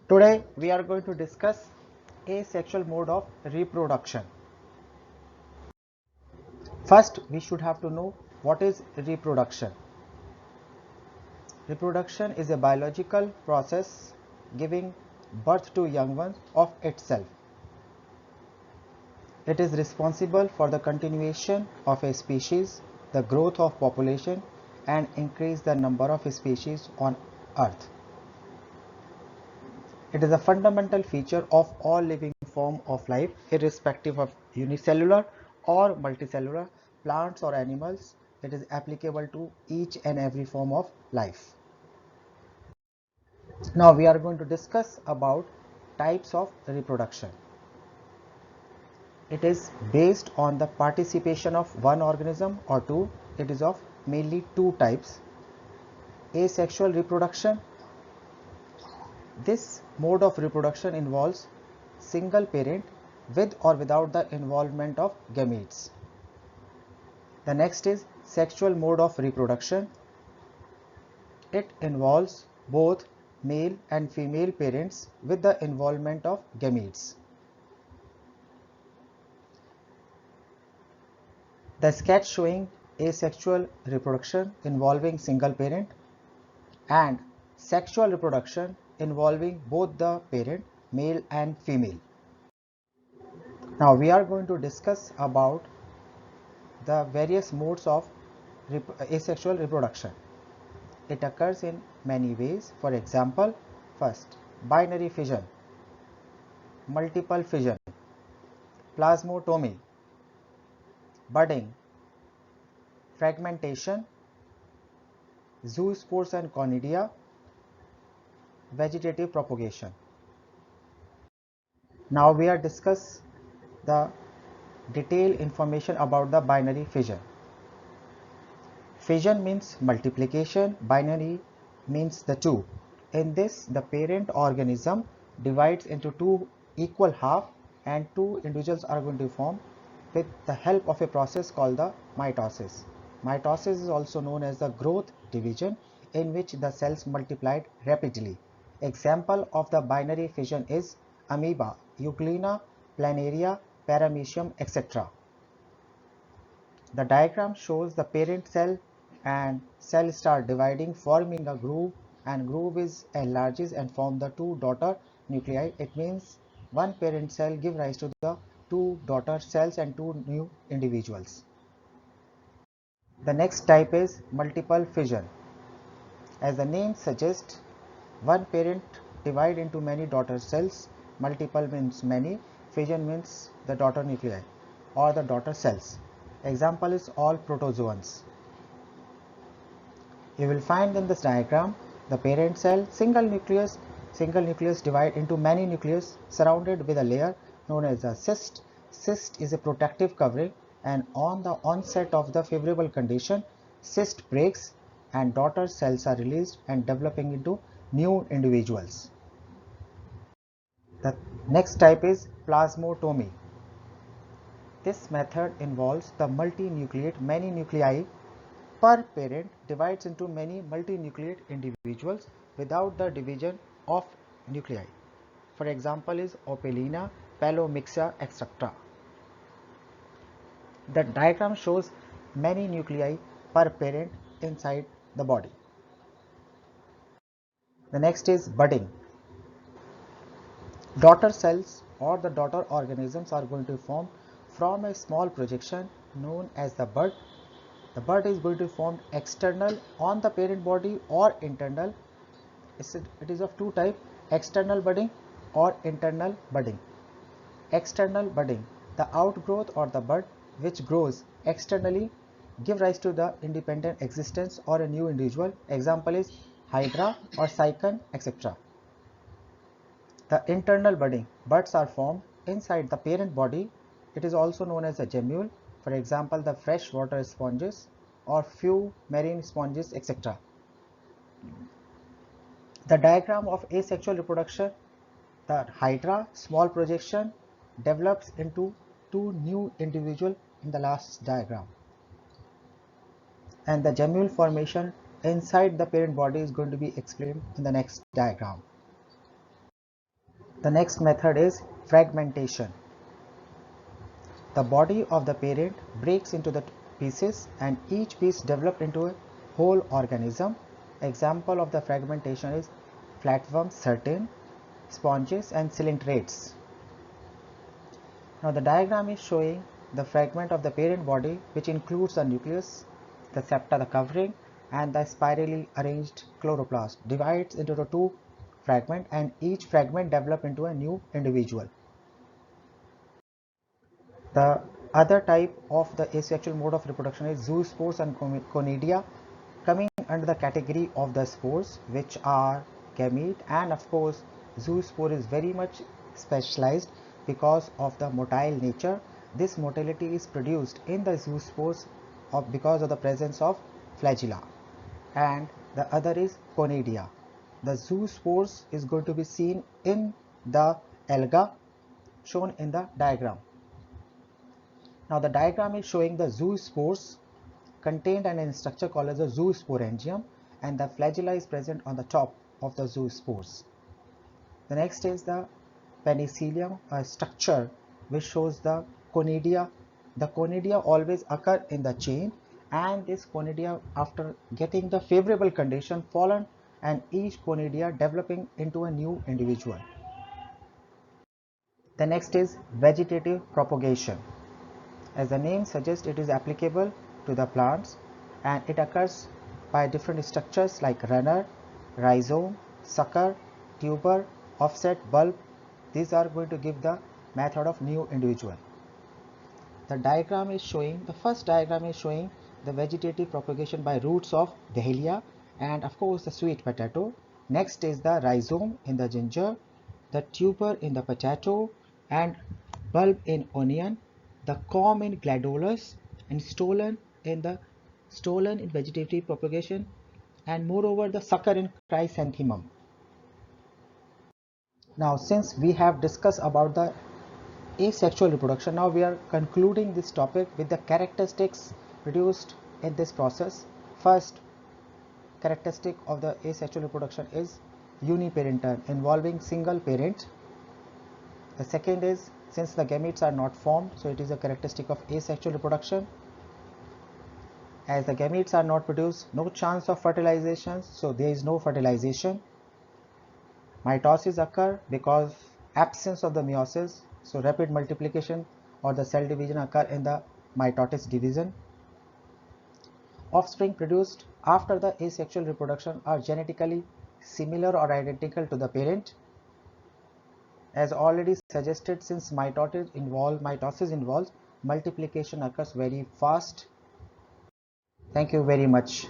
Today we are going to discuss asexual mode of reproduction. First, we should have to know what is reproduction. Reproduction is a biological process giving birth to young ones of itself. It is responsible for the continuation of a species, the growth of population, and increase the number of species on Earth. It is a fundamental feature of all living form of life, irrespective of unicellular or multicellular plants or animals. It is applicable to each and every form of life. Now we are going to discuss about types of reproduction. It is based on the participation of one organism or two. It is of mainly two types. Asexual reproduction. This mode of reproduction involves single parent with or without the involvement of gametes. The next is sexual mode of reproduction. It involves both male and female parents with the involvement of gametes. The sketch showing asexual reproduction involving single parent and sexual reproduction involving both the parent, male and female. Now we are going to discuss about the various modes of asexual reproduction. It occurs in many ways. For example, first, binary fission, multiple fission, plasmotomy, budding, fragmentation, zoospores and conidia, vegetative propagation. Now we are discuss the detailed information about the binary fission. Fission means multiplication, binary means the two. In this, the parent organism divides into two equal half and two individuals are going to form with the help of a process called the mitosis. Mitosis is also known as the growth division, in which the cells multiplied rapidly. Example of the binary fission is amoeba, euglena, planaria, paramecium, etc. The diagram shows the parent cell and cell start dividing, forming a groove, and groove is enlarges and form the two daughter nuclei. It means one parent cell give rise to the two daughter cells and two new individuals. The next type is multiple fission. As the name suggests, one parent divide into many daughter cells. Multiple means many, fission means the daughter nuclei or the daughter cells. Example is all protozoans. You will find in this diagram the parent cell, single nucleus divide into many nucleus surrounded with a layer known as a cyst. Cyst is a protective covering, and on the onset of the favorable condition, cyst breaks and daughter cells are released and developing into new individuals. The next type is plasmotomy. This method involves the multinucleate, many nuclei per parent divides into many multinucleate individuals without the division of nuclei. For example is Opelina, Palomyxa, etc. The diagram shows many nuclei per parent inside the body. The next is budding. Daughter cells or the daughter organisms are going to form from a small projection known as the bud. The bud is going to form external on the parent body or internal. It is of two types, external budding or internal budding. External budding, the outgrowth or the bud which grows externally give rise to the independent existence or a new individual. Example is hydra or cycon, etc. The internal budding, buds are formed inside the parent body. It is also known as a gemule. For example, the freshwater sponges or few marine sponges, etc. The diagram of asexual reproduction, the hydra, small projection, develops into two new individuals in the last diagram. And the gemule formation inside the parent body is going to be explained in the next diagram. The next method is fragmentation. The body of the parent breaks into the pieces and each piece develops into a whole organism. Example of the fragmentation is flatworms, certain sponges and coelentrates. Now the diagram is showing the fragment of the parent body, which includes the nucleus, the septa, the covering, and the spirally arranged chloroplast, divides into the two fragments and each fragment develops into a new individual. The other type of the asexual mode of reproduction is zoospores and conidia, coming under the category of the spores, which are gamete, and of course zoospore is very much specialized because of the motile nature. This motility is produced in the zoospores because of the presence of flagella. And the other is conidia. The zoospores is going to be seen in the alga shown in the diagram. Now the diagram is showing the zoospores contained in a structure called as a zoosporangium, and the flagella is present on the top of the zoospores. The next is the penicillium, a structure which shows the conidia. The conidia always occur in the chain, and this conidia, after getting the favorable condition, fallen and each conidia developing into a new individual. The next is vegetative propagation. As the name suggests, it is applicable to the plants and it occurs by different structures like runner, rhizome, sucker, tuber, offset, bulb. These are going to give the method of new individual. The diagram is showing, the first diagram is showing the vegetative propagation by roots of dahlia and of course the sweet potato. Next is the rhizome in the ginger, the tuber in the potato and bulb in onion, the corm in gladiolus and stolon in vegetative propagation, and moreover the sucker in chrysanthemum. Now since we have discussed about the asexual reproduction, now we are concluding this topic with the characteristics produced in this process. First characteristic of the asexual reproduction is uniparental, involving single parent. The second is, since the gametes are not formed, so it is a characteristic of asexual reproduction. As the gametes are not produced, no chance of fertilization, so there is no fertilization. Mitosis occur because absence of the meiosis, so rapid multiplication or the cell division occur in the mitotic division. Offspring produced after the asexual reproduction are genetically similar or identical to the parent. As already suggested, since mitosis involves multiplication occurs very fast. Thank you very much.